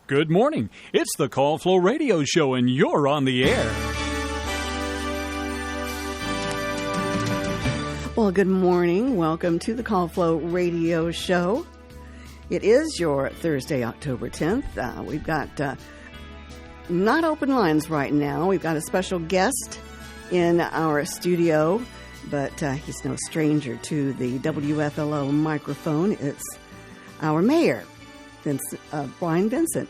Good morning. It's the Call Flow Radio Show, and you're on the air. Well, good morning. Welcome to the Call Flow Radio Show. It is your Thursday, October 10th. We've got not open lines right now. We've got a special guest in our studio, but he's no stranger to the WFLO microphone. It's our mayor, Brian Vincent.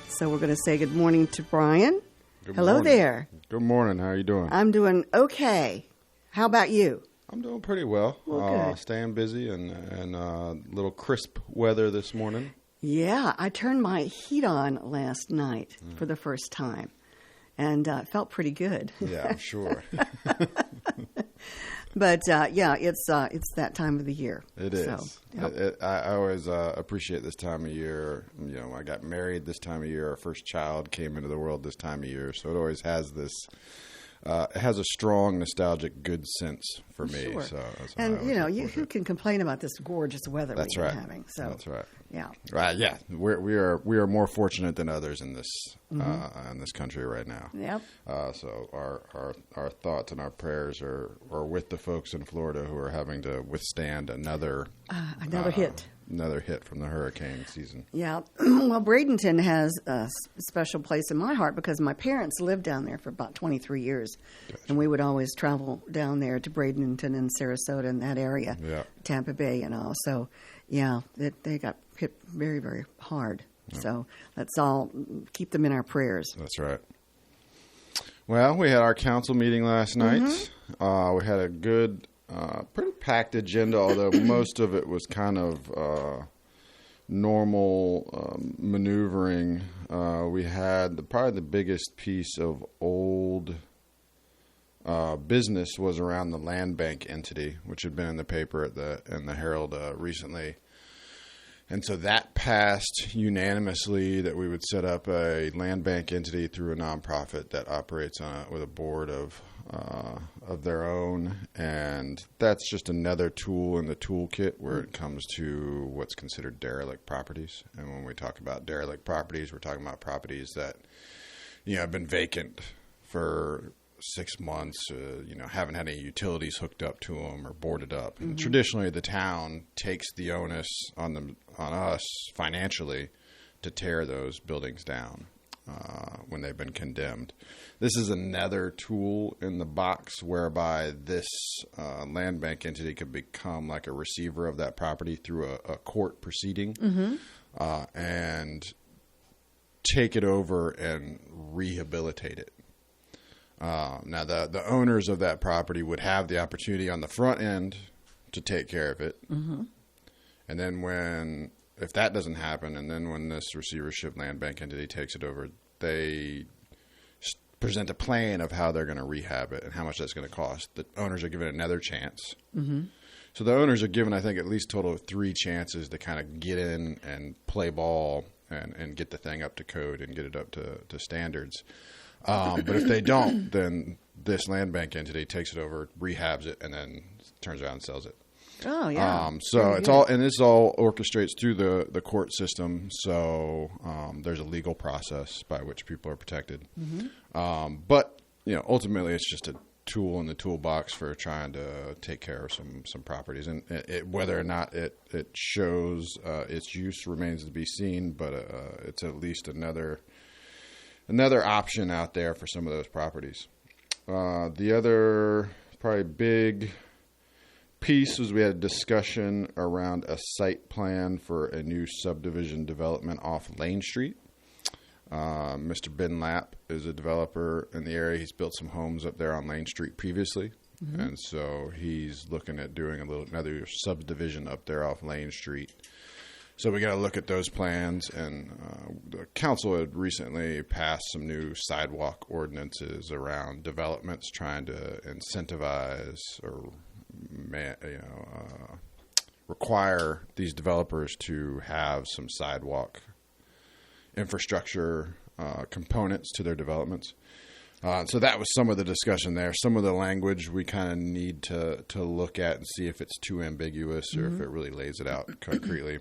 So we're going to say good morning to Brian. Hello morning. there. Good morning. How are you doing? I'm doing okay. How about you? I'm doing pretty well. Good. Staying busy and little crisp weather this morning. Yeah, I turned my heat on last night for the first time, and it felt pretty good. Yeah, I'm sure. But yeah, it's that time of the year. It is. So, yep. I always appreciate this time of year. You know, I got married this time of year. Our first child came into the world this time of year, so it always has this. It has a strong, nostalgic, good sense for me. Sure. So, and you know, who can complain about this gorgeous weather That's we've right. been having? So that's right. Yeah. Right. Yeah. We are more fortunate than others in this in this country right now. Yep. So our thoughts and our prayers are with the folks in Florida who are having to withstand another hit. Another hit from the hurricane season. Yeah. Well, Bradenton has a special place in my heart because my parents lived down there for about 23 years. Gotcha. And we would always travel down there to Bradenton and Sarasota and that area, yeah. Tampa Bay and all. So, yeah, they got hit very, very hard. Yeah. So let's all keep them in our prayers. That's right. Well, we had our council meeting last night. We had a good... pretty packed agenda, although most of it was kind of normal maneuvering. We had probably the biggest piece of old business was around the land bank entity, which had been in the paper in the Herald recently. And so that passed unanimously that we would set up a land bank entity through a nonprofit that operates with a board of their own, and that's just another tool in the toolkit where it comes to what's considered derelict properties. And when we talk about derelict properties, we're talking about properties that have been vacant for 6 months, haven't had any utilities hooked up to them or boarded up. And traditionally, the town takes the onus on us financially to tear those buildings down when they've been condemned. This is another tool in the box whereby this land bank entity could become like a receiver of that property through a court proceeding and take it over and rehabilitate it. Now, the owners of that property would have the opportunity on the front end to take care of it. And then if that doesn't happen, and then when this receivership land bank entity takes it over, they present a plan of how they're going to rehab it and how much that's going to cost. The owners are given another chance. So the owners are given, I think, at least a total of 3 chances to kind of get in and play ball and get the thing up to code and get it up to standards. But if they don't, then this land bank entity takes it over, rehabs it, and then turns around and sells it. Oh, yeah. So it's all, and this all orchestrates through the court system. So there's a legal process by which people are protected. But ultimately, it's just a tool in the toolbox for trying to take care of some properties, and whether or not it shows its use remains to be seen. But it's at least another option out there for some of those properties. The other probably big piece was we had a discussion around a site plan for a new subdivision development off Lane Street. Mr. Ben Lapp is a developer in the area. He's built some homes up there on Lane Street previously. And so he's looking at doing another subdivision up there off Lane Street. So we got to look at those plans, and the council had recently passed some new sidewalk ordinances around developments, trying to incentivize or require these developers to have some sidewalk infrastructure components to their developments. So that was some of the discussion there. Some of the language we kind of need to look at and see if it's too ambiguous or if it really lays it out concretely.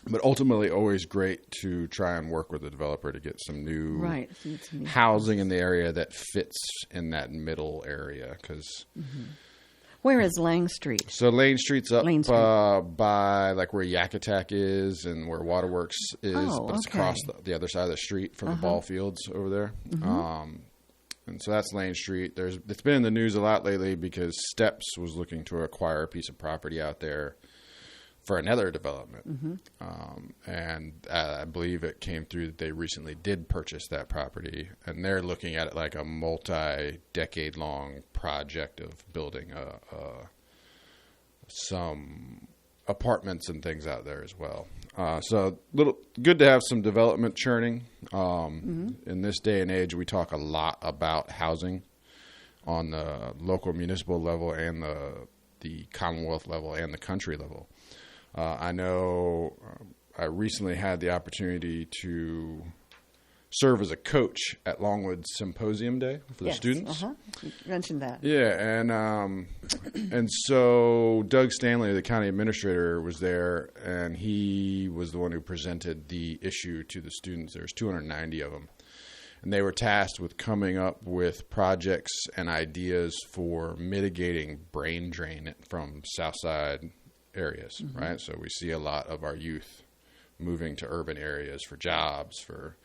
But ultimately, always great to try and work with the developer to get some new housing in the area that fits in that middle area. Because where is Lang Street? So Lane Street's up Lane Street. by like where Yakutak is and where Waterworks is, but it's across the other side of the street from the ball fields over there. And so that's Lane Street. It's been in the news a lot lately because Steps was looking to acquire a piece of property out there for another development. And I believe it came through that they recently did purchase that property, and they're looking at it like a multi-decade-long project of building some apartments and things out there as well. So good to have some development churning. In this day and age, we talk a lot about housing on the local municipal level and the Commonwealth level and the country level. I know I recently had the opportunity to serve as a coach at Longwood Symposium Day for the students. You mentioned that. Yeah, and so Doug Stanley, the county administrator, was there, and he was the one who presented the issue to the students. There's 290 of them. And they were tasked with coming up with projects and ideas for mitigating brain drain from Southside areas, right? So we see a lot of our youth moving to urban areas for jobs, for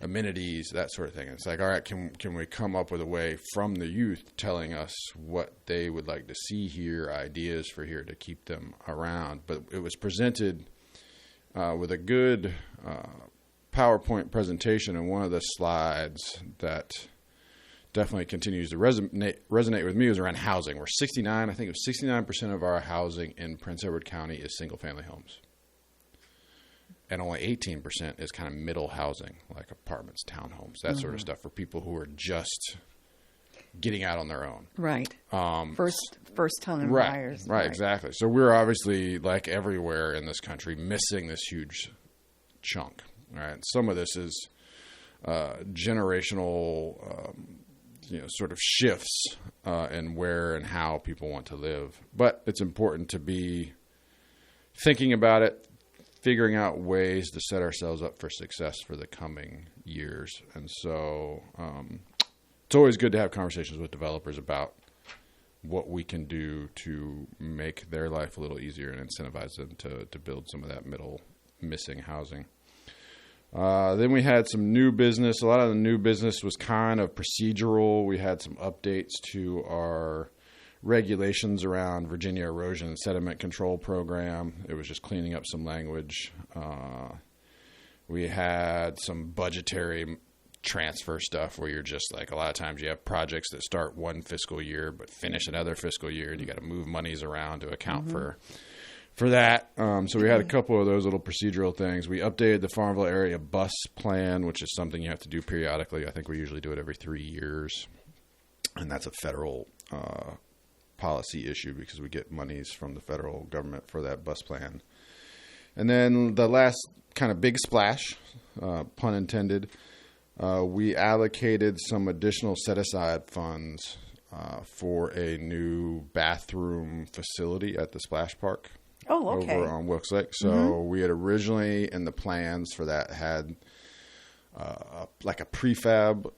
amenities, that sort of thing. It's like, all right, can we come up with a way from the youth telling us what they would like to see here, ideas for here to keep them around? But it was presented with a good PowerPoint presentation, and one of the slides that definitely continues to resonate with me was around housing. We're 69% of our housing in Prince Edward County is single-family homes. And only 18% is kind of middle housing, like apartments, townhomes, that sort of stuff for people who are just getting out on their own. Right. First-time buyers. Right, exactly. So we're obviously, like everywhere in this country, missing this huge chunk. Right. Some of this is generational sort of shifts in where and how people want to live. But it's important to be thinking about it, figuring out ways to set ourselves up for success for the coming years. And so it's always good to have conversations with developers about what we can do to make their life a little easier and incentivize them to build some of that middle missing housing. Then we had some new business. A lot of the new business was kind of procedural. We had some updates to our regulations around Virginia Erosion and Sediment Control Program. It was just cleaning up some language. We had some budgetary transfer stuff where you're just like, a lot of times you have projects that start one fiscal year but finish another fiscal year, and you got to move monies around to account for that. So we had a couple of those little procedural things. We updated the Farmville area bus plan, which is something you have to do periodically. I think we usually do it every 3 years. And that's a federal policy issue because we get monies from the federal government for that bus plan. And then the last kind of big splash, pun intended, we allocated some additional set-aside funds for a new bathroom facility at the Splash Park. Oh, okay. Over on Wilkes Lake. So we had originally in the plans for that had like a prefab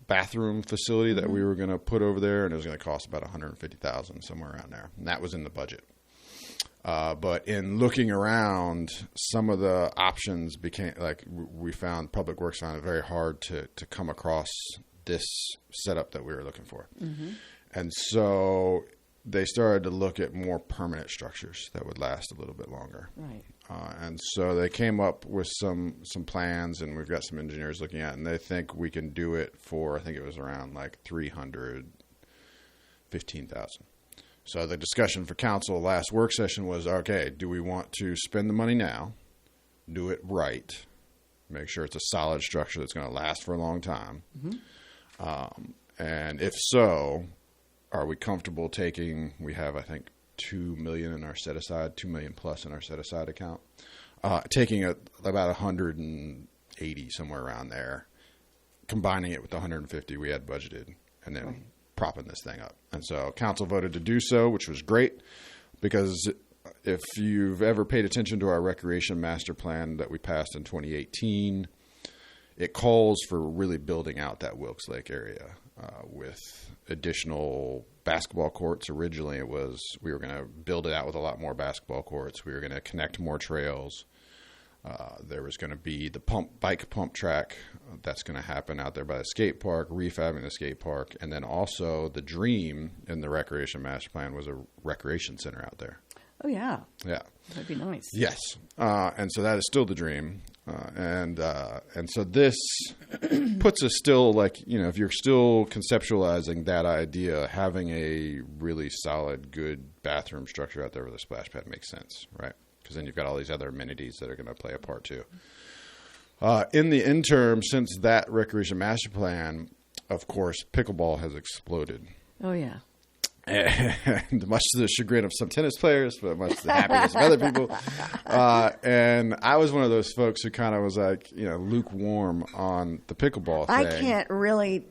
bathroom facility that we were going to put over there, and it was going to cost about $150,000, somewhere around there. And that was in the budget. But in looking around, some of the options became like we found Public Works found it very hard to come across this setup that we were looking for. And so they started to look at more permanent structures that would last a little bit longer. Right. And so they came up with some plans, and we've got some engineers looking at it, and they think we can do it for, I think it was around like $315,000. So the discussion for council last work session was, okay, do we want to spend the money now, do it right, make sure it's a solid structure that's going to last for a long time, and if so, are we comfortable taking, we have, I think, $2 million in our set-aside, $2 million plus in our set-aside account, taking about 180, somewhere around there, combining it with the 150 we had budgeted, and then propping this thing up. And so council voted to do so, which was great, because if you've ever paid attention to our recreation master plan that we passed in 2018, it calls for really building out that Wilkes Lake area with additional basketball courts. Originally, it was we were going to build it out with a lot more basketball courts. We were going to connect more trails. There was going to be the bike pump track that's going to happen out there by the skate park, refabbing the skate park, and then also the dream in the recreation master plan was a recreation center out there. Oh, yeah. Yeah. That'd be nice. Yes. And so that is still the dream. And so this puts us still like, if you're still conceptualizing that idea, having a really solid, good bathroom structure out there with a splash pad makes sense, right? Because then you've got all these other amenities that are going to play a part too. In the interim, since that recreation master plan, of course, pickleball has exploded. Oh, yeah. And much to the chagrin of some tennis players, but much to the happiness of other people. And I was one of those folks who kind of was like, lukewarm on the pickleball thing. I can't really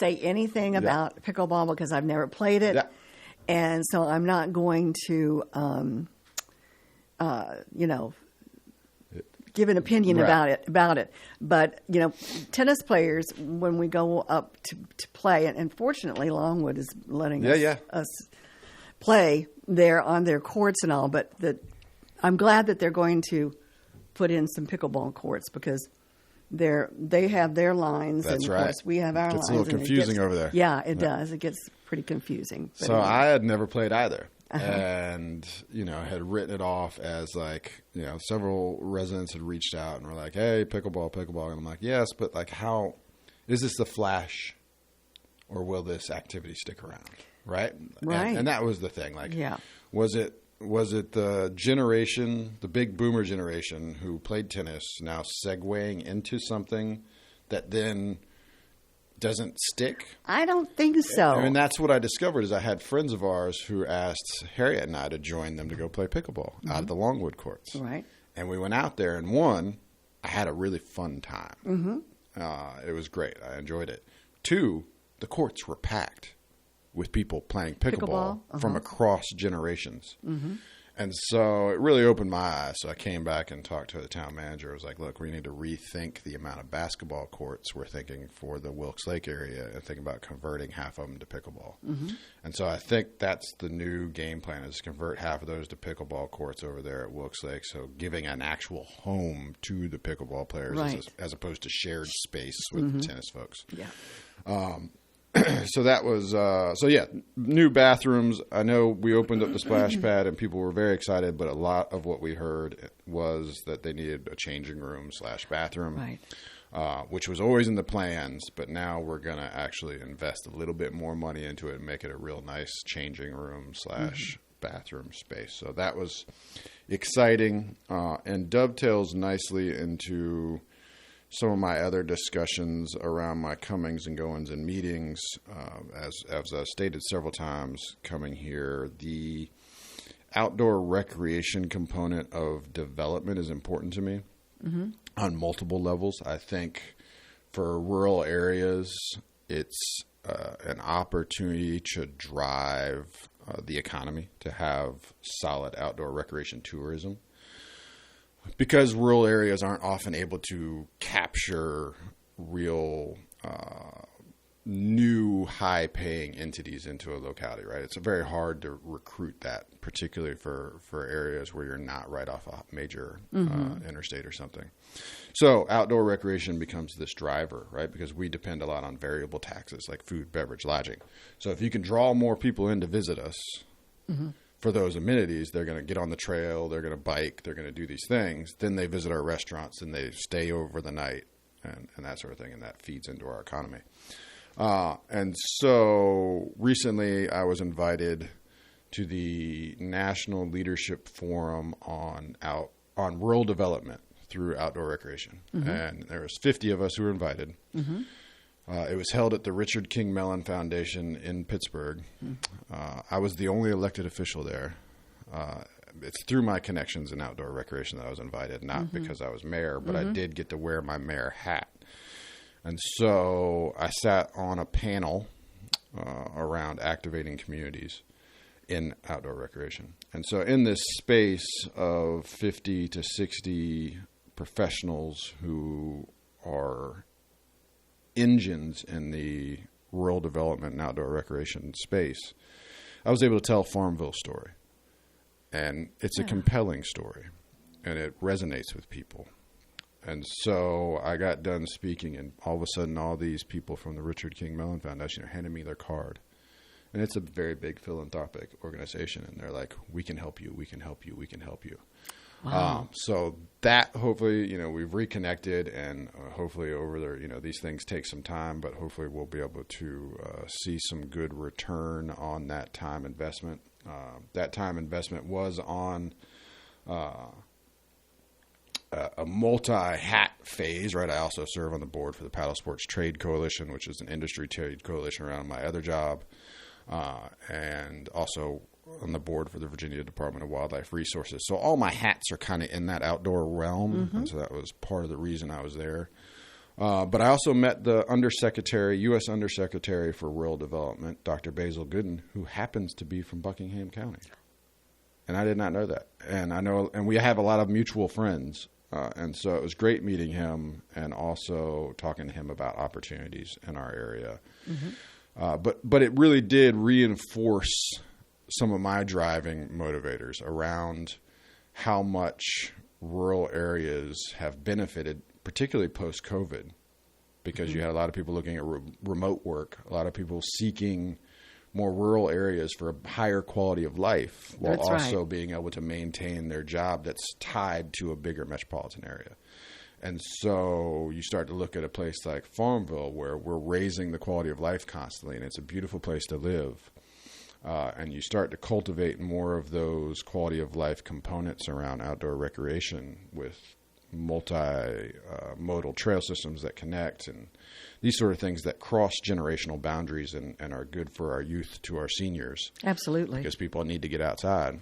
say anything about pickleball because I've never played it. Yeah. And so I'm not going to, give an opinion about it. But, tennis players, when we go up to play, and fortunately Longwood is letting us play there on their courts and all, but I'm glad that they're going to put in some pickleball courts because they have their lines. That's and right. Of course, we have our lines. It's a little confusing over there. Yeah, it does. It gets pretty confusing. But so I had never played either. And, had written it off as like, several residents had reached out and were like, hey, pickleball. And I'm like, yes, but like how is this the flash or will this activity stick around? Right. Right. And that was the thing. Like, yeah. Was it the generation, the big boomer generation who played tennis now segueing into something that then doesn't stick? I don't think so. I mean, that's what I discovered is I had friends of ours who asked Harriet and I to join them to go play pickleball out at the Longwood courts. Right. And we went out there, and one, I had a really fun time. Mm-hmm. It was great. I enjoyed it. Two, the courts were packed with people playing pickleball. From across generations. Mm-hmm. And so it really opened my eyes. So I came back and talked to the town manager. I was like, look, we need to rethink the amount of basketball courts we're thinking for the Wilkes Lake area and think about converting half of them to pickleball. Mm-hmm. And so I think that's the new game plan is to convert half of those to pickleball courts over there at Wilkes Lake. So giving an actual home to the pickleball players as opposed to shared space with the tennis folks. Yeah. So that was new bathrooms. I know we opened up the splash pad and people were very excited, but a lot of what we heard was that they needed a changing room / bathroom, right. Which was always in the plans, but now we're going to actually invest a little bit more money into it and make it a real nice changing room / bathroom space. So that was exciting and dovetails nicely into some of my other discussions around my comings and goings and meetings. As I've stated several times coming here, the outdoor recreation component of development is important to me on multiple levels. I think for rural areas, it's an opportunity to drive the economy, to have solid outdoor recreation tourism. Because rural areas aren't often able to capture real new high-paying entities into a locality, right? It's very hard to recruit that, particularly for areas where you're not right off a major interstate or something. So outdoor recreation becomes this driver, right? Because we depend a lot on variable taxes like food, beverage, lodging. So if you can draw more people in to visit us for those amenities, they're going to get on the trail, they're going to bike, they're going to do these things. Then they visit our restaurants and they stay over the night and that sort of thing, and that feeds into our economy. And so recently I was invited to the National Leadership Forum on rural development through outdoor recreation. And there was 50 of us who were invited. It was held at the Richard King Mellon Foundation in Pittsburgh. I was the only elected official there. It's through my connections in outdoor recreation that I was invited, not because I was mayor, but I did get to wear my mayor hat. And so I sat on a panel around activating communities. in outdoor recreation. And so in this space of 50 to 60 professionals who are engines in the rural development and outdoor recreation space, I was able to tell Farmville's story. And it's a compelling story, and it resonates with people. And so I got done speaking, and all of a sudden all these people from the Richard King Mellon Foundation are handing me their card. And it's a very big philanthropic organization, and they're like, we can help you, we can help you, we can help you. Wow. So that hopefully, we've reconnected, and hopefully over there, these things take some time, but hopefully we'll be able to see some good return on that time investment. That time investment was on a multi-hat phase, right? I also serve on the board for the Paddle Sports Trade Coalition, which is an industry trade coalition around my other job, and also on the board for the Virginia Department of Wildlife Resources. So all my hats are kind of in that outdoor realm, and so that was part of the reason I was there. But I also met the U.S. Undersecretary for Rural Development, Dr. Basil Gooden, who happens to be from Buckingham County. And I did not know that. And we have a lot of mutual friends. And so it was great meeting him and also talking to him about opportunities in our area. But it really did reinforce some of my driving motivators around how much rural areas have benefited, particularly post-COVID, because you had a lot of people looking at remote work, a lot of people seeking more rural areas for a higher quality of life while also being able to maintain their job that's tied to a bigger metropolitan area. And so you start to look at a place like Farmville where we're raising the quality of life constantly, and it's a beautiful place to live. And you start to cultivate more of those quality of life components around outdoor recreation with multi-modal trail systems that connect and these sort of things that cross generational boundaries and are good for our youth to our seniors. Absolutely. Because people need to get outside.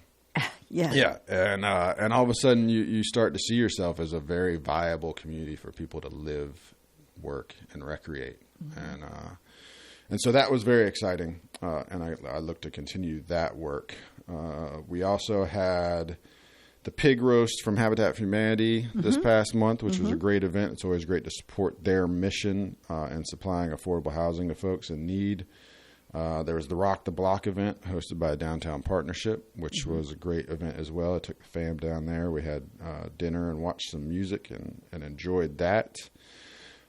Yeah. And all of a sudden you start to see yourself as a very viable community for people to live, work, and recreate. And so that was very exciting, and I look to continue that work. We also had the pig roast from Habitat for Humanity this past month, which was a great event. It's always great to support their mission in supplying affordable housing to folks in need. There was the Rock the Block event hosted by Downtown Partnership, which was a great event as well. I took the fam down there. We had dinner and watched some music and enjoyed that.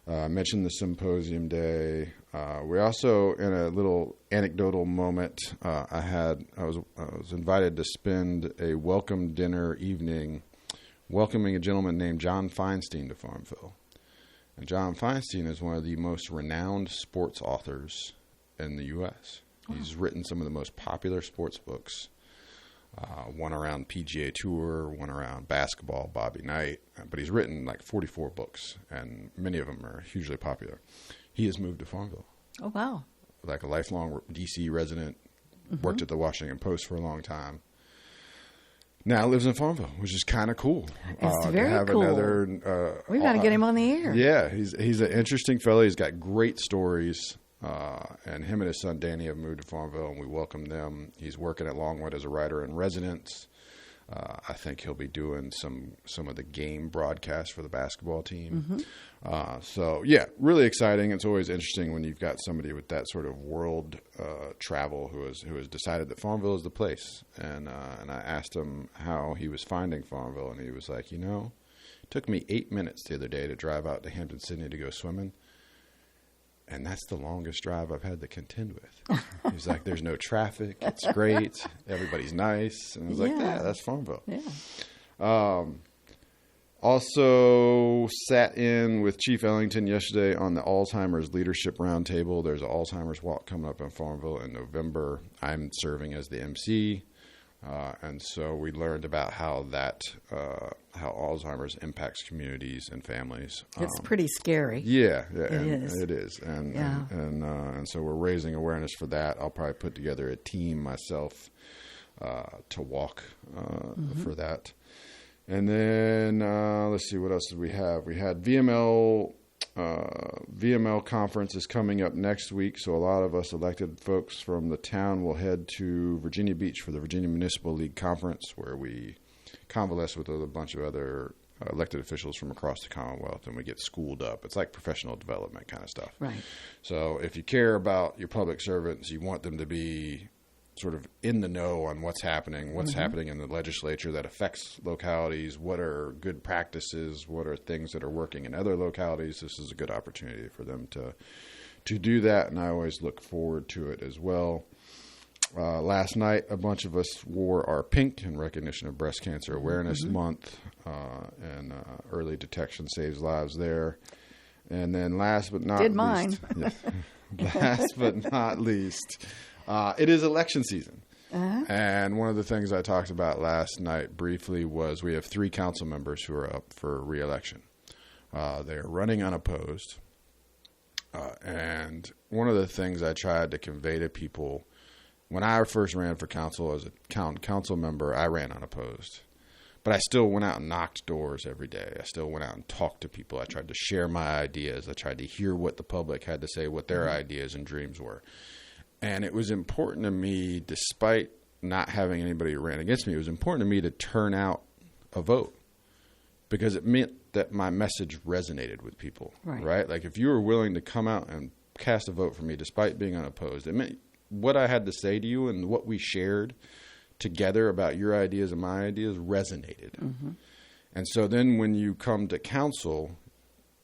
I mentioned the symposium day. We also, in a little anecdotal moment, I was invited to spend a welcome dinner evening welcoming a gentleman named John Feinstein to Farmville. And John Feinstein is one of the most renowned sports authors in the U.S. He's written some of the most popular sports books. One around PGA Tour, one around basketball, Bobby Knight. But he's written like 44 books, and many of them are hugely popular. He has moved to Farmville. Oh, wow. Like a lifelong D.C. resident, worked at the Washington Post for a long time. Now lives in Farmville, which is kind of cool. It's very to have cool. We've got to get him on the air. Yeah, he's an interesting fellow. He's got great stories. And him and his son Danny have moved to Farmville, and we welcome them. He's working at Longwood as a writer in residence. I think he'll be doing some of the game broadcasts for the basketball team. So yeah, really exciting. It's always interesting when you've got somebody with that sort of world travel who has decided that Farmville is the place. And I asked him how he was finding Farmville, and he was like, it took me 8 minutes the other day to drive out to Hampton, Sydney to go swimming. And that's the longest drive I've had to contend with. He's like, there's no traffic. It's great. Everybody's nice. And I was like, yeah, that's Farmville. Yeah. Also sat in with Chief Ellington yesterday on the Alzheimer's Leadership Roundtable. There's an Alzheimer's Walk coming up in Farmville in November. I'm serving as the MC. And so we learned about how Alzheimer's impacts communities and families. It's pretty scary. Yeah, it is. And so we're raising awareness for that. I'll probably put together a team myself to walk for that. And then let's see, what else did we have? We had VML VML conference is coming up next week, so a lot of us elected folks from the town will head to Virginia Beach for the Virginia Municipal League Conference, where we convalesce with a bunch of other elected officials from across the Commonwealth, and we get schooled up. It's like professional development kind of stuff. Right. So if you care about your public servants, you want them to be sort of in the know on what's happening in the legislature that affects localities, what are good practices, what are things that are working in other localities. This is a good opportunity for them to do that, and I always look forward to it as well. Last night, a bunch of us wore our pink in recognition of Breast Cancer Awareness Month, and early detection saves lives there. And then last but not least, it is election season. And one of the things I talked about last night briefly was we have 3 council members who are up for re-election. They're running unopposed. And one of the things I tried to convey to people when I first ran for council as a council member, I ran unopposed. But I still went out and knocked doors every day. I still went out and talked to people. I tried to share my ideas. I tried to hear what the public had to say, what their ideas and dreams were. And it was important to me, despite not having anybody who ran against me, it was important to me to turn out a vote because it meant that my message resonated with people, right? Like if you were willing to come out and cast a vote for me despite being unopposed, it meant what I had to say to you and what we shared together about your ideas and my ideas resonated. And so then when you come to council,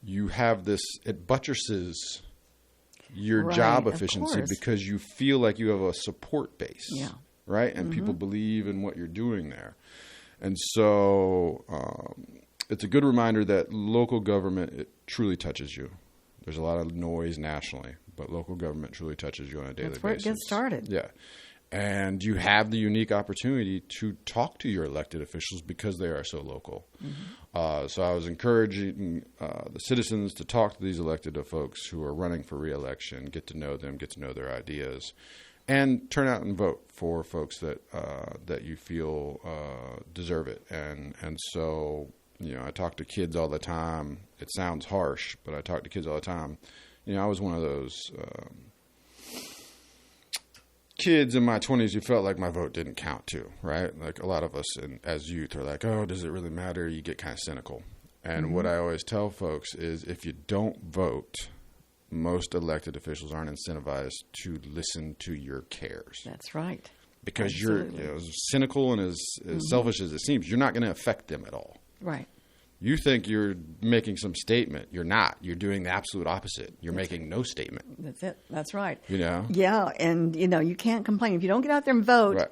you have this, it buttresses your job efficiency because you feel like you have a support base, right? And people believe in what you're doing there. And so it's a good reminder that local government, it truly touches you. There's a lot of noise nationally, but local government truly touches you on a daily basis. That's where it gets started. Yeah. And you have the unique opportunity to talk to your elected officials because they are so local. So I was encouraging the citizens to talk to these elected folks who are running for re-election, get to know them, get to know their ideas, and turn out and vote for folks that that you feel deserve it. And so, you know, I talk to kids all the time. It sounds harsh, but I talk to kids all the time. You know, I was one of those kids in my 20s who felt like my vote didn't count too, right? Like a lot of us as youth are like, oh, does it really matter? You get kind of cynical. And what I always tell folks is if you don't vote, most elected officials aren't incentivized to listen to your cares. That's right. Because you're as cynical and as selfish as it seems, you're not going to affect them at all. Right. You think you're making some statement. You're not. You're doing the absolute opposite. You're making no statement. That's it. That's right. You know? Yeah, and, you know, you can't complain. If you don't get out there and vote,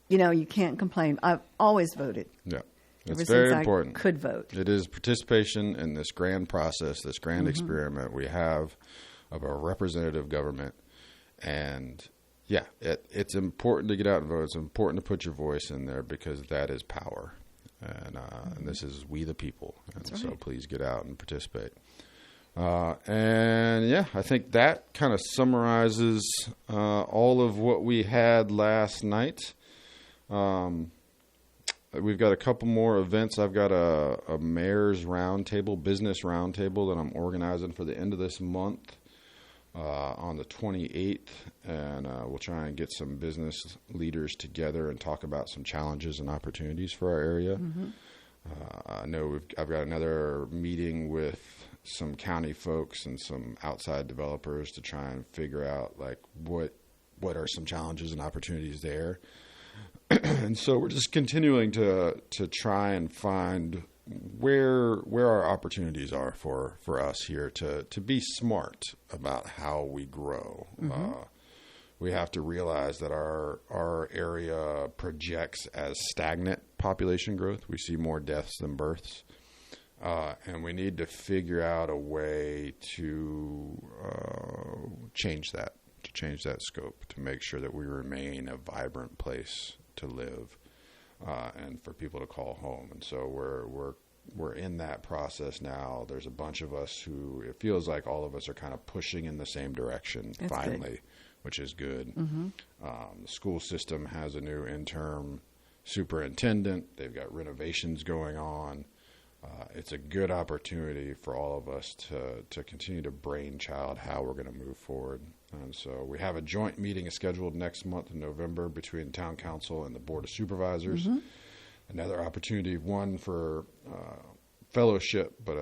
you know, you can't complain. I've always voted. Yeah. Ever It's very since important. I could vote. It is participation in this grand process, this grand experiment we have of a representative government. And, yeah, it's important to get out and vote. It's important to put your voice in there because that is power. And this is we the people. And so please get out and participate. And, yeah, I think that kind of summarizes all of what we had last night. We've got a couple more events. I've got a mayor's roundtable, business roundtable that I'm organizing for the end of this month on the 28th. And we'll try and get some business leaders together and talk about some challenges and opportunities for our area. I know I've got another meeting with some county folks and some outside developers to try and figure out like what are some challenges and opportunities there. And so we're just continuing to try and find where our opportunities are for us here to be smart about how we grow. We have to realize that our area projects as stagnant population growth. We see more deaths than births. And we need to figure out a way to change that scope, to make sure that we remain a vibrant place to live and for people to call home. And so we're in that process now. There's a bunch of us who it feels like all of us are kind of pushing in the same direction. That's finally good. Which is good. The school system has a new interim superintendent. They've got renovations going on. it's a good opportunity for all of us to continue to brainchild how we're going to move forward. And so we have a joint meeting scheduled next month in November between Town Council and the Board of Supervisors. Mm-hmm. Another opportunity, one for fellowship, but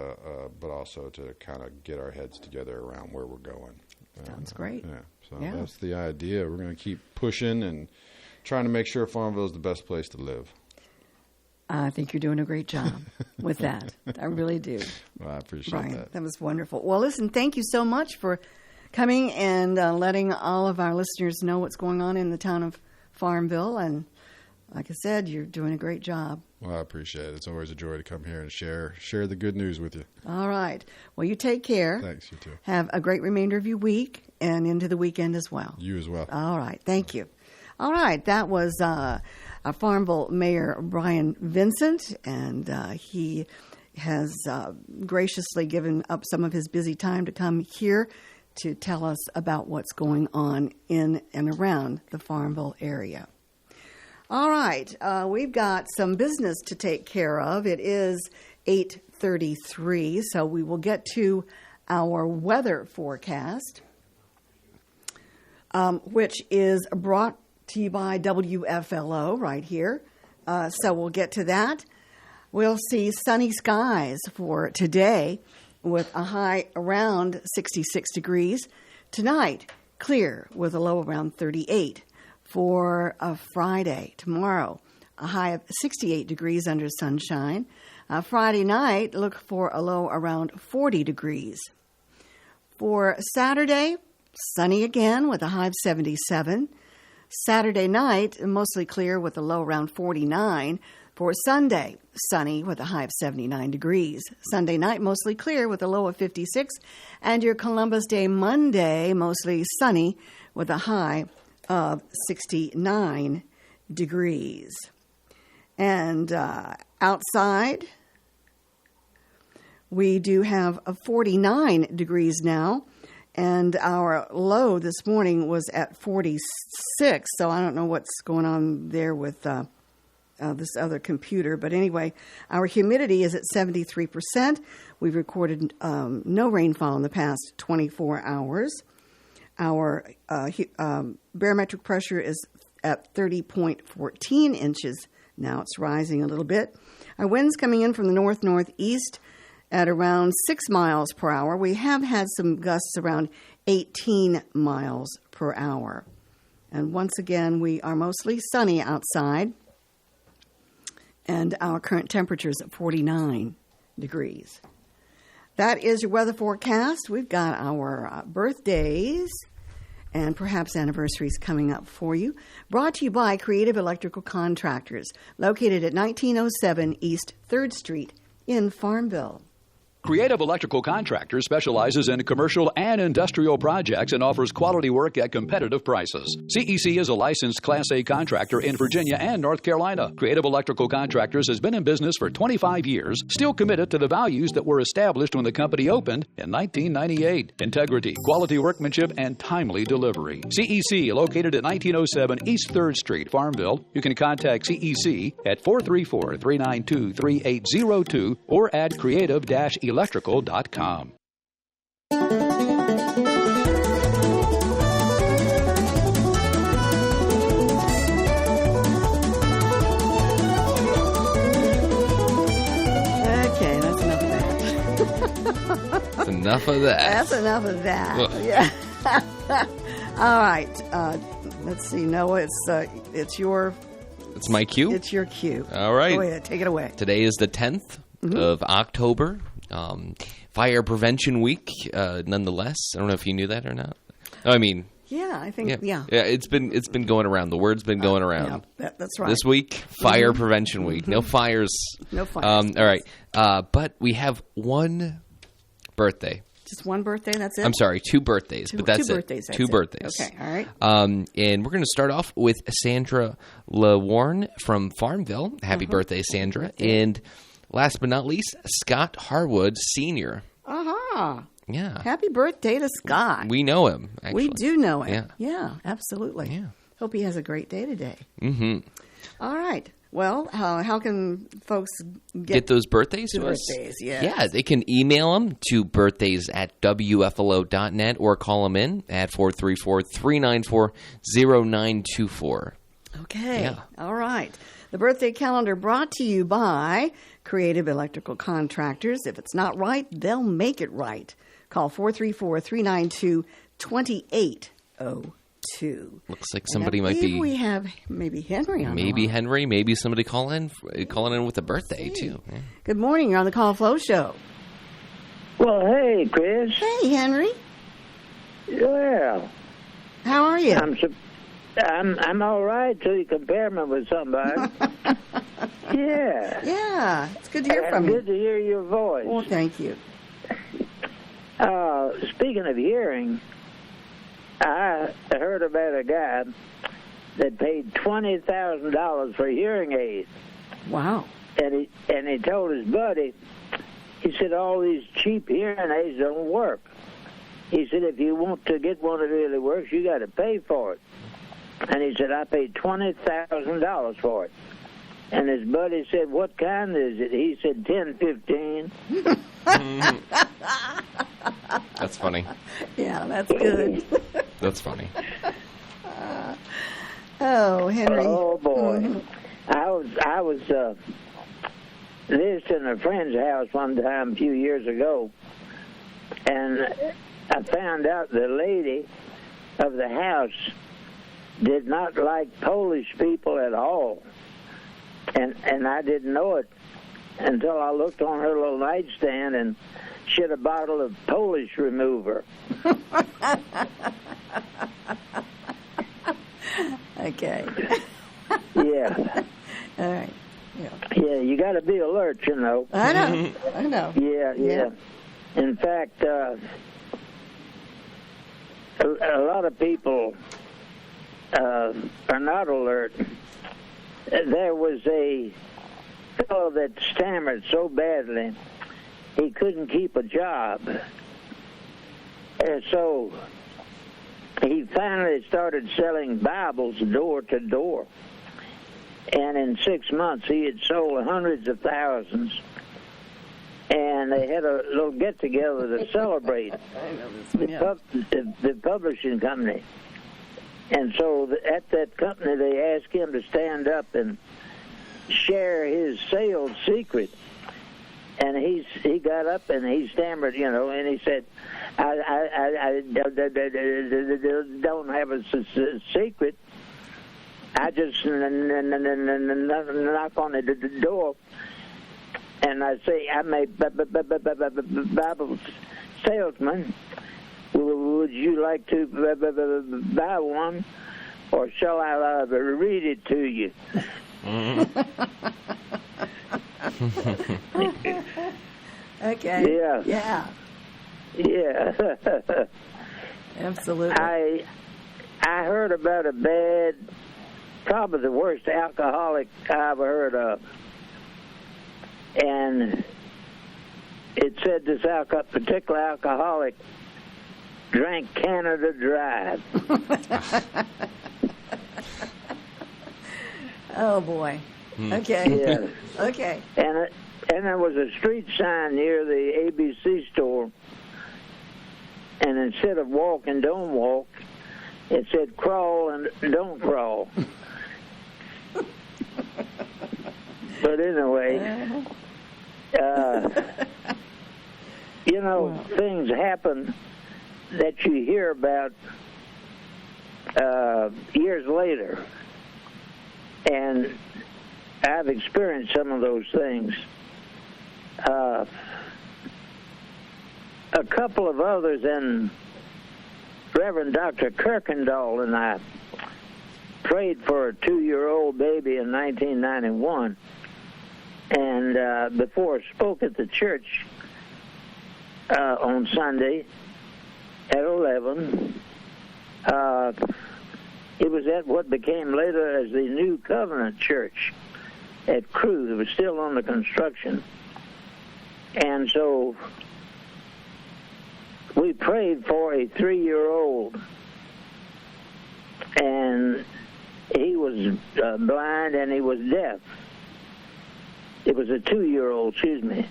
also to kind of get our heads together around where we're going. Sounds great. Yeah, so that's the idea. We're going to keep pushing and trying to make sure Farmville is the best place to live. I think you're doing a great job with that. I really do. Well, I appreciate that. That was wonderful. Well, listen, thank you so much for coming and letting all of our listeners know what's going on in the town of Farmville. And like I said, you're doing a great job. Well, I appreciate it. It's always a joy to come here and share the good news with you. All right. Well, you take care. Thanks, you too. Have a great remainder of your week and into the weekend as well. You as well. All right. Thank you. All right. That was Farmville Mayor Brian Vincent, and he has graciously given up some of his busy time to come here to tell us about what's going on in and around the Farmville area. All right, we've got some business to take care of. It is 8:33, so we will get to our weather forecast, which is brought to you by WFLO right here. So we'll get to that. We'll see sunny skies for today with a high around 66 degrees. Tonight, clear with a low around 38. For a Friday, tomorrow, a high of 68 degrees under sunshine. Friday night, look for a low around 40 degrees. For Saturday, sunny again with a high of 77. Saturday night, mostly clear with a low around 49. For Sunday, sunny with a high of 79 degrees. Sunday night, mostly clear with a low of 56. And your Columbus Day Monday, mostly sunny with a high of 69 degrees. And outside, we do have a 49 degrees now, and our low this morning was at 46, so I don't know what's going on there with this other computer. But anyway, our humidity is at 73%. We've recorded no rainfall in the past 24 hours. Our barometric pressure is at 30.14 inches. Now it's rising a little bit. Our wind's coming in from the north-northeast at around 6 miles per hour. We have had some gusts around 18 miles per hour. And once again, we are mostly sunny outside. And our current temperature is at 49 degrees. That is your weather forecast. We've got our birthdays and perhaps anniversaries coming up for you. Brought to you by Creative Electrical Contractors, located at 1907 East 3rd Street in Farmville. Creative Electrical Contractors specializes in commercial and industrial projects and offers quality work at competitive prices. CEC is a licensed Class A contractor in Virginia and North Carolina. Creative Electrical Contractors has been in business for 25 years, still committed to the values that were established when the company opened in 1998. Integrity, quality workmanship, and timely delivery. CEC, located at 1907 East 3rd Street, Farmville. You can contact CEC at 434-392-3802 or at creative-electrical.com. Okay, that's enough of that. That's enough of that. That's enough of that. Ugh. Yeah. All right. Let's see, Noah. It's your. It's my cue? It's your cue. All right. Go ahead. Take it away. Today is the 10th of October. Fire Prevention Week, nonetheless. I don't know if you knew that or not. I mean, yeah, I think yeah. It's been going around. The word's been going around. Yeah, that's right. This week, Fire Prevention Week. No fires. No fires. All right, but we have one birthday. Just one birthday. That's it. I'm sorry, two birthdays, but that's two it. Birthdays, that's two it. birthdays. Okay, all right. And we're going to start off with Sandra LeWarn from Farmville. Happy birthday, Sandra! And last but not least, Scott Harwood Sr. Yeah. Happy birthday to Scott. We know him, actually. We do know him. Yeah. Yeah, absolutely. Yeah. Hope he has a great day today. Mm-hmm. All right. Well, how can folks get those birthdays to us? Birthdays, yes. Yeah, they can email them to birthdays@wflo.net or call them in at 434-394-0924. Okay. Yeah. All right. The birthday calendar brought to you by Creative Electrical Contractors. If it's not right, they'll make it right. Call 434-392-2802. Looks like somebody might be. We have maybe Henry on Maybe the line. Henry, maybe somebody calling in with a birthday, too. Yeah. Good morning. You're on the Call Flow Show. Well, hey, Chris. Hey, Henry. Well, How are you? I'm all right till you compare me with somebody. Yeah. Yeah. It's good to hear from you. Good to hear your voice. Well, thank you. Speaking of hearing, I heard about a guy that paid $20,000 for a hearing aid, Wow. and he told his buddy, he said, all these cheap hearing aids don't work. He said, if you want to get one that really works, you got to pay for it. And he said, I paid $20,000 for it. And his buddy said, what kind is it? He said, 10, 15. That's funny. Yeah, that's good. That's funny. Oh, Henry. Oh, boy. I was visiting a friend's house one time a few years ago, and I found out the lady of the house did not like Polish people at all. And I didn't know it until I looked on her little nightstand and she had a bottle of Polish remover. Okay. Yeah. All right. Yeah. Yeah, you got to be alert, you know. I know. I know. Yeah. In fact, a lot of people are not alert. There was a fellow that stammered so badly he couldn't keep a job. And so he finally started selling Bibles door to door. And in 6 months, he had sold hundreds of thousands. And they had a little get-together to celebrate the publishing company. And so at that company, they asked him to stand up and share his sales secret. And he got up and he stammered, you know, and he said, I don't have a secret. I just knock on the door and I say, I'm a Bible salesman. Would you like to buy one, or shall I read it to you? Okay. Yeah. Yeah. Absolutely. I heard about a bad, probably the worst alcoholic I ever heard of. And it said this particular alcoholic drank Canada Dry. Oh, boy. Okay. Yeah. Okay. And there was a street sign near the ABC store, and instead of walk and don't walk, it said crawl and don't crawl. But anyway, you know, things happen that you hear about years later, and I've experienced some of those things. A couple of others, and Reverend Dr. Kirkendall and I prayed for a 2-year-old baby in 1991, and before I spoke at the church on Sunday at 11, it was at what became later as the New Covenant Church at Crew. It was still under construction. And so we prayed for a 3-year-old, and he was blind and he was deaf. It was a 2-year-old, excuse me.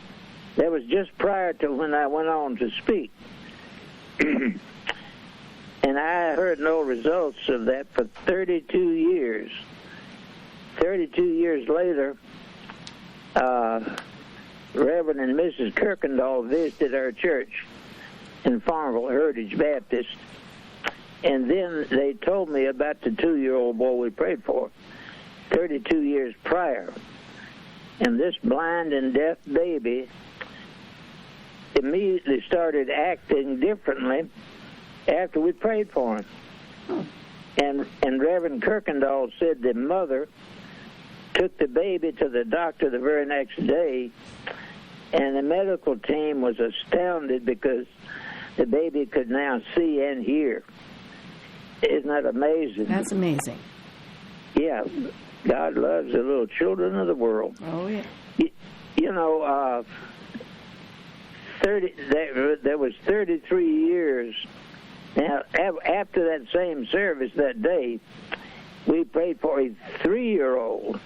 That was just prior to when I went on to speak. And I heard no results of that for 32 years. 32 years later, Reverend and Mrs. Kirkendall visited our church in Farmville, Heritage Baptist, and then they told me about the 2-year-old boy we prayed for 32 years prior. And this blind and deaf baby immediately started acting differently after we prayed for him. And Reverend Kirkendall said the mother took the baby to the doctor the very next day, and the medical team was astounded because the baby could now see and hear. Isn't that amazing? That's amazing. Yeah, God loves the little children of the world. Oh, yeah. You know, there was 33 years. Now, after that same service that day, we prayed for a 3-year-old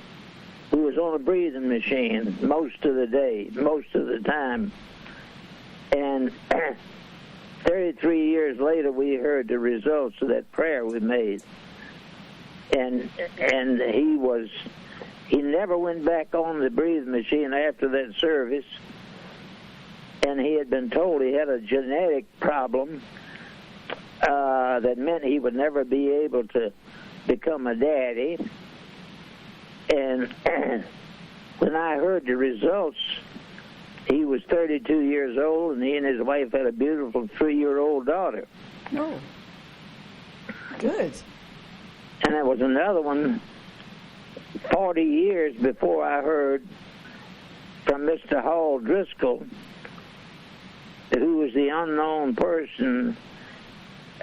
who was on a breathing machine most of the day, most of the time. And 33 years later, we heard the results of that prayer we made. And he never went back on the breathing machine after that service. And he had been told he had a genetic problem that meant he would never be able to become a daddy. And when I heard the results, he was 32 years old, and he and his wife had a beautiful 3-year-old daughter. Oh, good. And there was another one 40 years before I heard from Mr. Hall Driscoll, who was the unknown person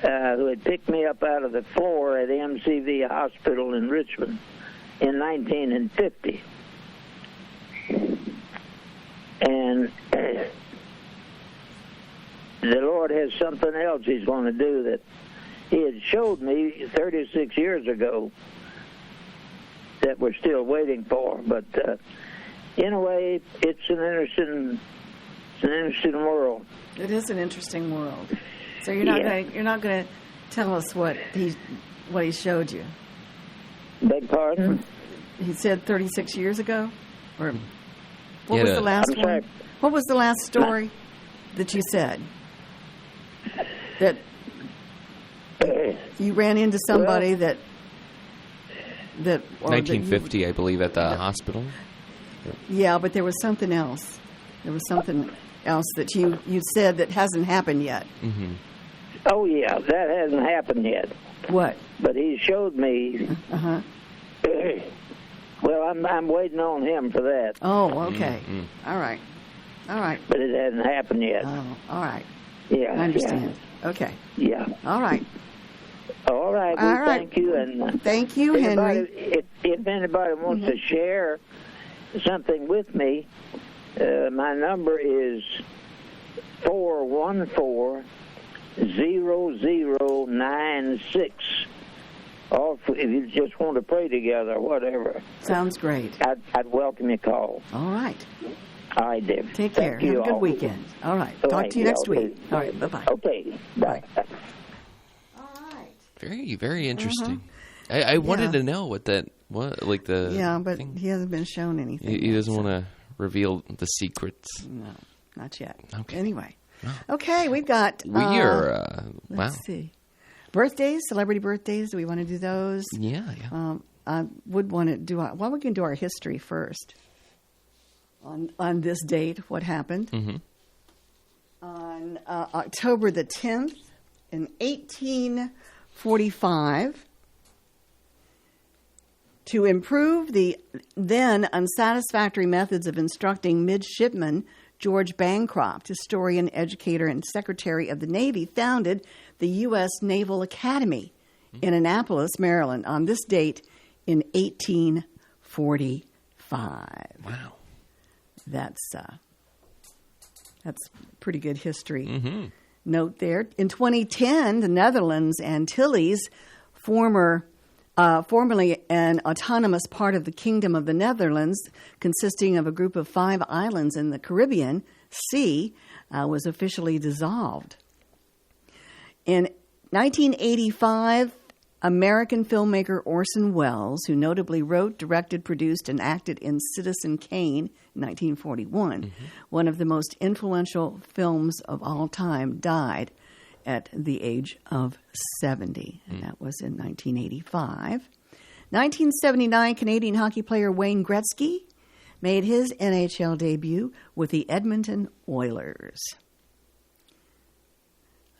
who had picked me up out of the floor at MCV Hospital in Richmond in 1950. And the Lord has something else he's going to do that he had showed me 36 years ago that we're still waiting for. But in a way, it's an interesting world. It is an interesting world. So you're not going to tell us what he showed you. Beg pardon? He said 36 years ago, or what was the I'm last sorry. one? What was the last story that you said? That you ran into somebody that 1950, I believe, at the hospital. Yeah, but there was something else. There was something else that you said that hasn't happened yet. Mm-hmm. Oh, yeah, that hasn't happened yet. What? But he showed me. Uh-huh. Well, I'm waiting on him for that. Oh, okay. Mm-hmm. All right. But it hasn't happened yet. Oh, all right. Yeah. I understand. Yeah. Okay. Yeah. All right. All right. All right. Thank you. And thank you, Henry. If anybody wants to share something with me, my number is 414-0096. Or if you just want to pray together or whatever. Sounds great. I'd welcome your call. All right. All right, Deb. Take care. Have a good weekend. All right. Talk to you next week. All right. Bye-bye. Okay. Bye. All right. Very, very interesting. I wanted to know what the but thing. he hasn't been shown anything. He doesn't want to reveal the secrets. No, not yet. Okay. Anyway. Okay, we've got... We are... wow. Let's see. Birthdays, celebrity birthdays. Do we want to do those? Yeah. I would want to do... Well, we can do our history first. On this date, what happened. Mm-hmm. On October the 10th, in 1845, to improve the then unsatisfactory methods of instructing midshipmen, George Bancroft, historian, educator, and Secretary of the Navy, founded the U.S. Naval Academy in Annapolis, Maryland, on this date in 1845. Wow. That's pretty good history. Note there. In 2010, the Netherlands Antilles former Formerly an autonomous part of the Kingdom of the Netherlands, consisting of a group of 5 islands in the Caribbean Sea, was officially dissolved. In 1985, American filmmaker Orson Welles, who notably wrote, directed, produced, and acted in Citizen Kane in 1941, one of the most influential films of all time, died at the age of 70, and that was in 1985. 1979, Canadian hockey player Wayne Gretzky made his NHL debut with the Edmonton Oilers.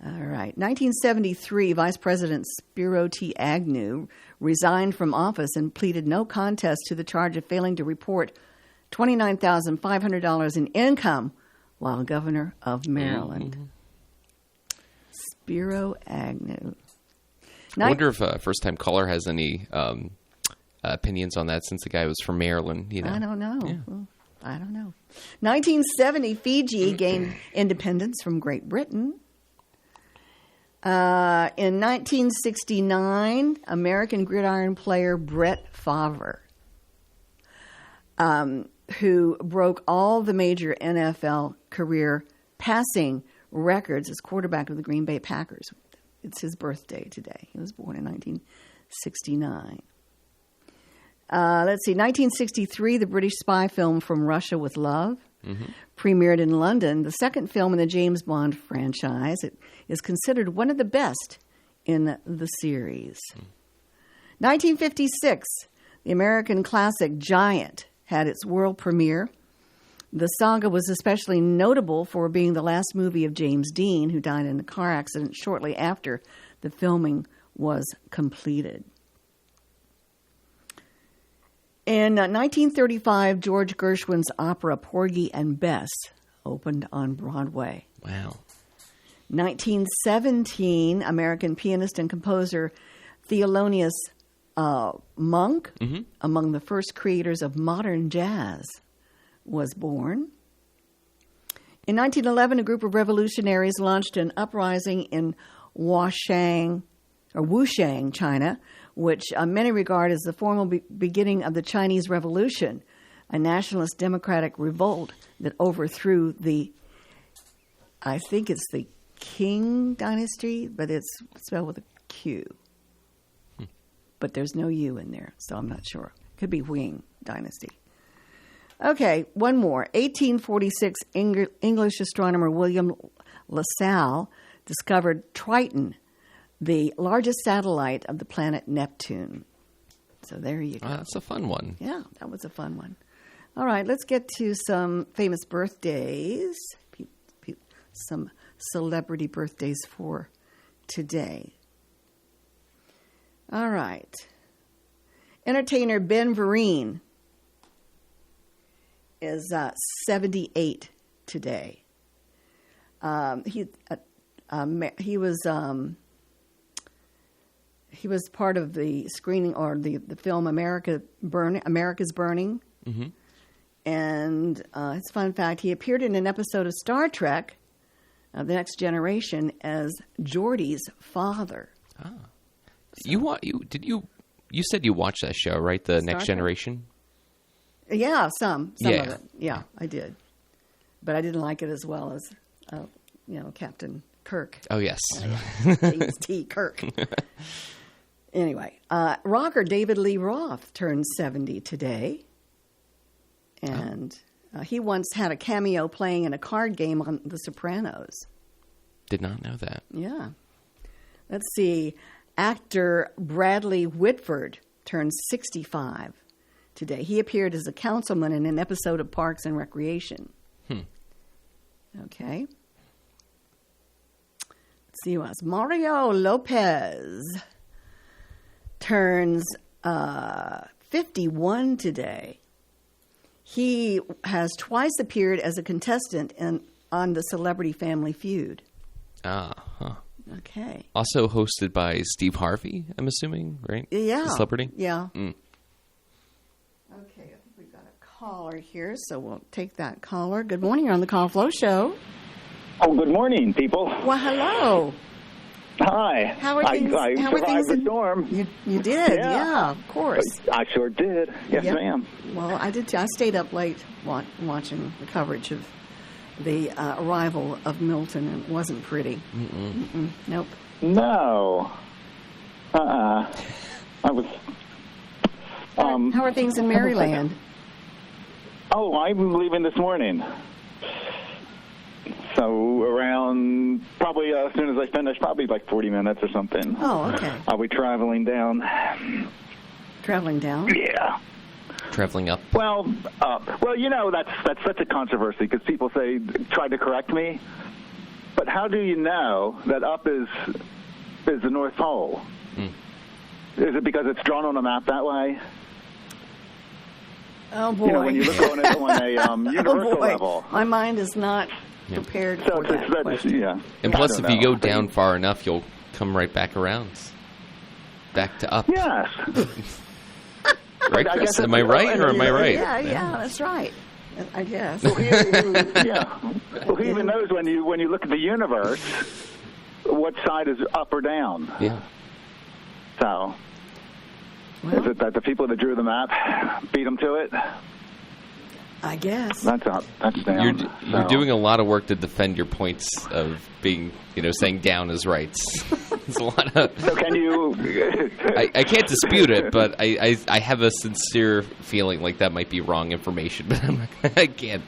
All right. 1973, Vice President Spiro T. Agnew resigned from office and pleaded no contest to the charge of failing to report $29,500 in income while governor of Maryland. Spiro Agnew. I wonder if first-time caller has any opinions on that, since the guy was from Maryland. You know, I don't know. Yeah. Well, I don't know. 1970, Fiji gained independence from Great Britain. In 1969, American gridiron player Brett Favre, who broke all the major NFL career passing records as quarterback of the Green Bay Packers. It's his birthday today. He was born in 1969. Let's see, 1963, the British spy film From Russia with Love premiered in London, the second film in the James Bond franchise. It is considered one of the best in the series. 1956, the American classic Giant had its world premiere. The saga was especially notable for being the last movie of James Dean, who died in a car accident shortly after the filming was completed. In 1935, George Gershwin's opera Porgy and Bess opened on Broadway. Wow. 1917, American pianist and composer Thelonious Monk, among the first creators of modern jazz, was born. In 1911, a group of revolutionaries launched an uprising in Wushang, China, which many regard as the formal beginning of the Chinese Revolution, a nationalist democratic revolt that overthrew I think it's the Qing dynasty, but it's spelled with a Q. But there's no U in there, so I'm not sure. Could be Wing dynasty. Okay, one more. 1846, English astronomer William Lasalle discovered Triton, the largest satellite of the planet Neptune. So there you go. That's a fun one. Yeah, that was a fun one. All right, let's get to some famous birthdays, some celebrity birthdays for today. All right. Entertainer Ben Vereen is 78 today. He was part of the screening or the film America's Burning. Mm-hmm. And it's a fun fact, he appeared in an episode of Star Trek, The Next Generation, as Geordi's father. Ah. So. You said you watched that show, right? The Next Generation? Yeah, some of it. Yeah, I did. But I didn't like it as well as, Captain Kirk. Oh, yes. James T. Kirk. Anyway, rocker David Lee Roth turned 70 today. And he once had a cameo playing in a card game on The Sopranos. Did not know that. Yeah. Let's see. Actor Bradley Whitford turned 65 today. He appeared as a councilman in an episode of Parks and Recreation. Okay. Let's see who else. Mario Lopez turns 51 today. He has twice appeared as a contestant on the Celebrity Family Feud. Okay. Also hosted by Steve Harvey, I'm assuming, right? Yeah. The celebrity? Yeah. Okay, I think we've got a caller here, so we'll take that caller. Good morning, you're on the Call Flow Show. Oh, good morning, people. Well, hello. Hi. How are things? I how are survived things the storm. You did, Yeah. of course. I sure did. Yes, Yep. ma'am. Well, I did too. I stayed up late watching the coverage of the arrival of Milton, and it wasn't pretty. Nope. No. I was. How are things in Maryland? Oh, I'm leaving this morning. So around probably as soon as I finish, probably like 40 minutes or something. Oh, okay. I'll be traveling down. Traveling down? Yeah. Traveling up. Well, you know, that's such a controversy because people try to correct me. But how do you know that up is the North Pole? Is it because it's drawn on a map that way? Oh, boy. You know, when you look on it on a universal level. My mind is not prepared So for that question. yeah. And plus, I if don't you know. go down far enough, you'll come right back around. Back to up. Yes. Right, I Chris? guess Am I right or am I right? Yeah, that's right. I guess. Yeah. Well, who even knows when you look at the universe, what side is up or down? Yeah. So, is it that the people that drew the map beat them to it? I guess. That's up. That's down. You're doing a lot of work to defend your points of being, saying down is right. There's a lot of. So can you? I can't dispute it, but I have a sincere feeling like that might be wrong information, but I can't.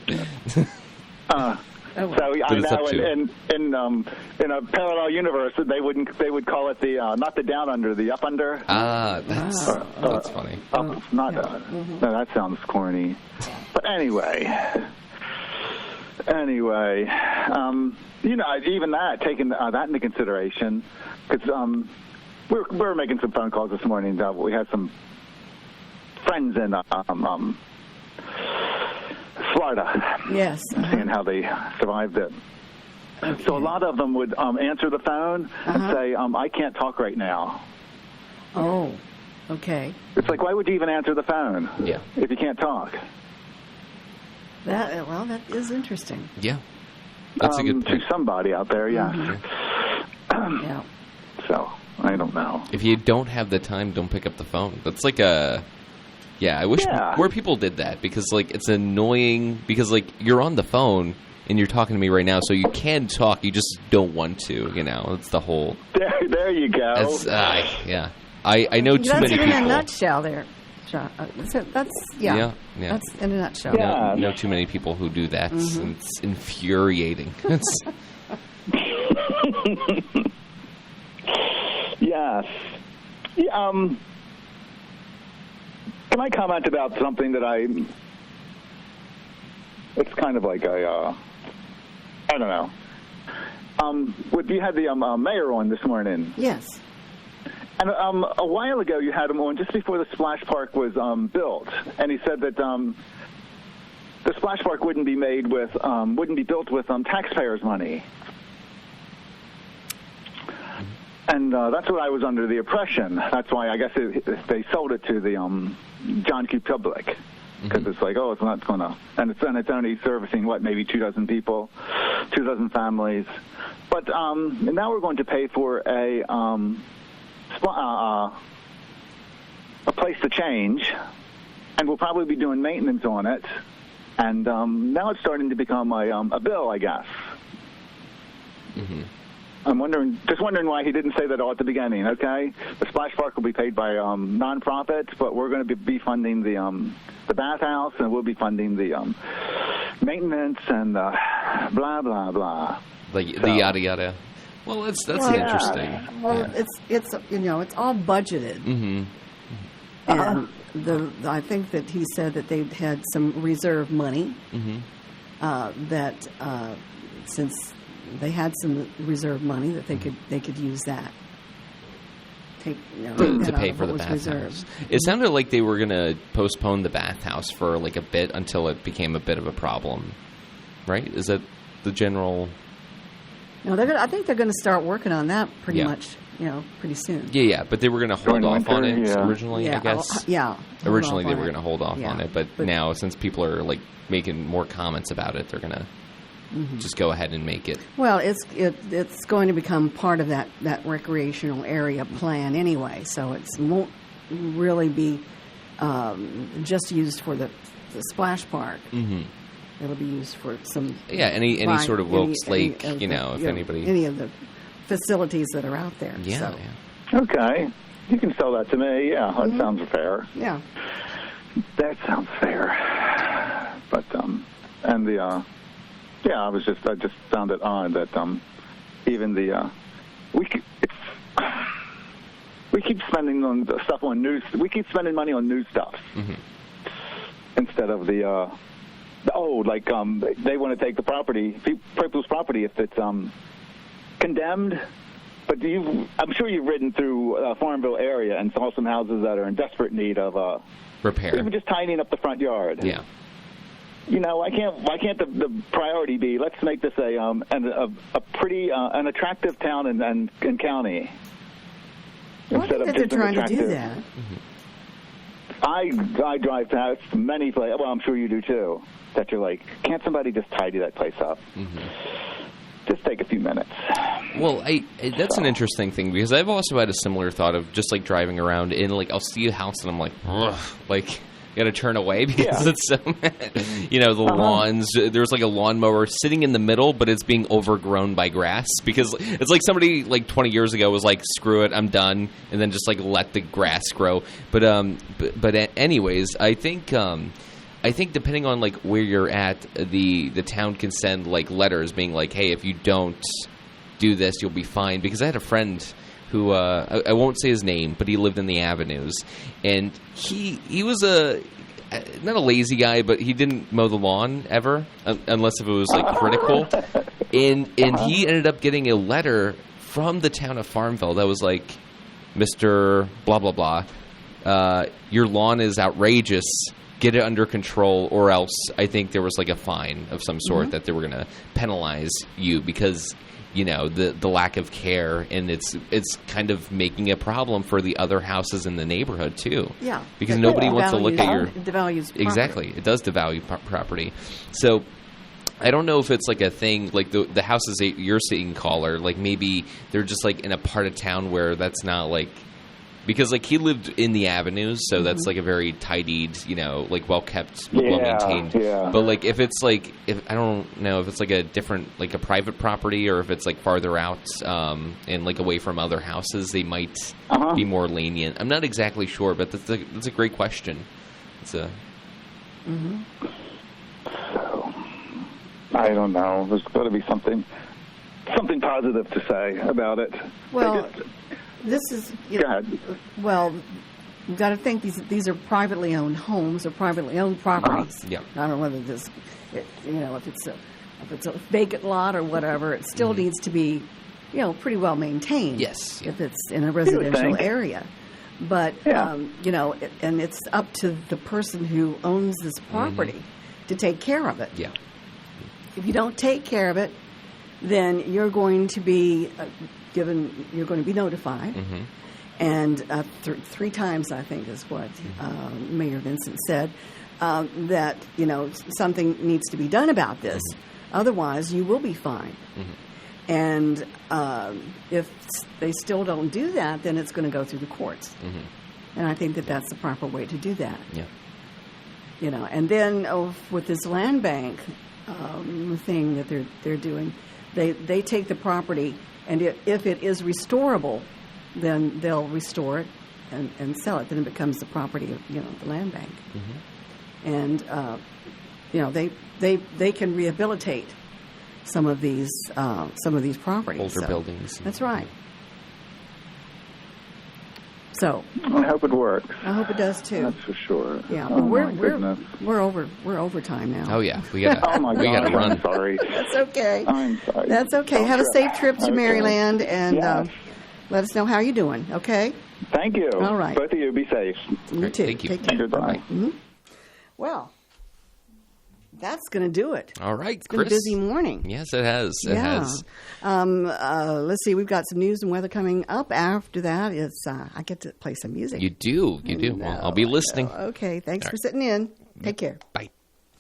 So I it's up know to in a parallel universe they would call it the not the down under, the up under. That's funny. Up, not no, that sounds corny. But anyway, even that, taking that into consideration, because we're making some phone calls this morning. We had some friends in Florida. Yes. Seeing how they survived it. Okay. So a lot of them would answer the phone and say, I can't talk right now. Oh, okay. It's like, why would you even answer the phone if you can't talk? That is interesting. Yeah. That's a good point. To somebody out there, yeah. Yeah. So, I don't know. If you don't have the time, don't pick up the phone. That's like a... Yeah, I wish more people did that because, it's annoying because, you're on the phone and you're talking to me right now, so you can talk. You just don't want to, It's the whole... There you go. Yeah. I know too many people. That's in a nutshell there, John. That's That's in a nutshell. Yeah. I know too many people who do that. And it's infuriating. Yes. Can I comment about something that it's kind of like I don't know. You had the mayor on this morning. Yes. And a while ago you had him on just before the splash park was built, and he said that the splash park wouldn't be built with taxpayers' money. And that's what I was under the impression. That's why I guess they sold it to the John Q. Public, because it's like, it's not going to, and it's only servicing maybe 24 people, 24 families. But now we're going to pay for a place to change, and we'll probably be doing maintenance on it. And now it's starting to become a bill, I guess. I'm just wondering why he didn't say that all at the beginning. Okay, the splash park will be paid by nonprofits, but we're going to be funding the bathhouse, and we'll be funding the maintenance and blah blah blah. The yada yada. Well, that's interesting. Well, it's it's all budgeted. And I think that he said that they had some reserve money. That since they had some reserve money that they could use that. To pay for the bathhouse. It sounded like they were going to postpone the bathhouse for a bit until it became a bit of a problem, right? Is that the general? No, I think they're going to start working on that pretty much, pretty soon. Yeah, but they were going to hold off on it originally, I guess. Originally they were going to hold off on it, but now since people are making more comments about it, they're going to just go ahead and make it. Well, it's going to become part of that recreational area plan anyway, so it won't really be just used for the splash park. Mm-hmm. It'll be used for some any sort of Wilkes Lake, if anybody, any of the facilities that are out there. Yeah. Okay, you can sell that to me. Yeah, that sounds fair. Yeah, that sounds fair. But and the I just found it odd that even the we keep spending on stuff on news. We keep spending money on new stuff instead of they want to take the property, people's property, if it's condemned. But I'm sure you've ridden through Farmville area and saw some houses that are in desperate need of repair, even just tidying up the front yard. Yeah. Why can't the priority be, let's make this a pretty an attractive town and county? Well, I think that they're trying to do that. I drive past many places. Well, I'm sure you do too. That you're like, can't somebody just tidy that place up? Just take a few minutes. Well, that's an interesting thing, because I've also had a similar thought of just like driving around and like I'll see a house and I'm like, ugh, like. You got to turn away because it's so, the lawns. There's like a lawnmower sitting in the middle, but it's being overgrown by grass, because it's like somebody like 20 years ago was like, screw it, I'm done, and then just like let the grass grow. But anyways, I think depending on like where you're at, the town can send like letters being like, hey, if you don't do this, you'll be fined. Because I had a friend who I won't say his name, but he lived in the Avenues, and he was not a lazy guy, but he didn't mow the lawn ever, unless if it was like critical, and he ended up getting a letter from the town of Farmville that was like, Mr. blah blah blah, your lawn is outrageous, get it under control, or else I think there was like a fine of some sort that they were going to penalize you, because the lack of care, and it's kind of making a problem for the other houses in the neighborhood too. Yeah, because nobody wants to look at your devalues property. Exactly, it does devalue property. So I don't know if it's like a thing like the houses that you're seeing, caller. Like maybe they're just like in a part of town where that's not like. Because, like, he lived in the Avenues, so that's, like, a very tidied, like, well-kept, well-maintained. Yeah. But, like, if it's, like, I don't know, if it's, like, a different, like, a private property, or if it's, like, farther out and, like, away from other houses, they might be more lenient. I'm not exactly sure, but that's a great question. It's a... So, I don't know. There's got to be something positive to say about it. Well... This is, well, you've got to think these are privately owned homes or privately owned properties. Yeah. I don't know whether this, if it's a vacant lot or whatever, it still needs to be, pretty well maintained. Yes. If it's in a residential area. But, and it's up to the person who owns this property to take care of it. Yeah. If you don't take care of it, then you're going to be... you're going to be notified, and three times, I think, is what Mayor Vincent said, that something needs to be done about this. Otherwise, you will be fined. And if they still don't do that, then it's going to go through the courts. And I think that that's the proper way to do that. Yeah. And then with this land bank thing that they're doing, they take the property. And if it is restorable, then they'll restore it and sell it. Then it becomes the property of the land bank. And they can rehabilitate some of these properties. Older buildings. That's right. So I hope it works. I hope it does too. That's for sure. Yeah, oh, we're over time now. Oh yeah, we gotta. Oh my God, we gotta run. I'm sorry. That's okay. I'm sorry. That's okay. Have a safe trip to Maryland, and yes. Let us know how you're doing. Okay. Thank you. All right. Both of you, be safe. You too. Thank you. Take care. Goodbye. Well, that's going to do it. All right, It's been a busy morning. Yes, it has. It has. Let's see. We've got some news and weather coming up. After that, it's I get to play some music. You do. Well, I'll be listening. Okay. Thanks for sitting in. Take care. Bye.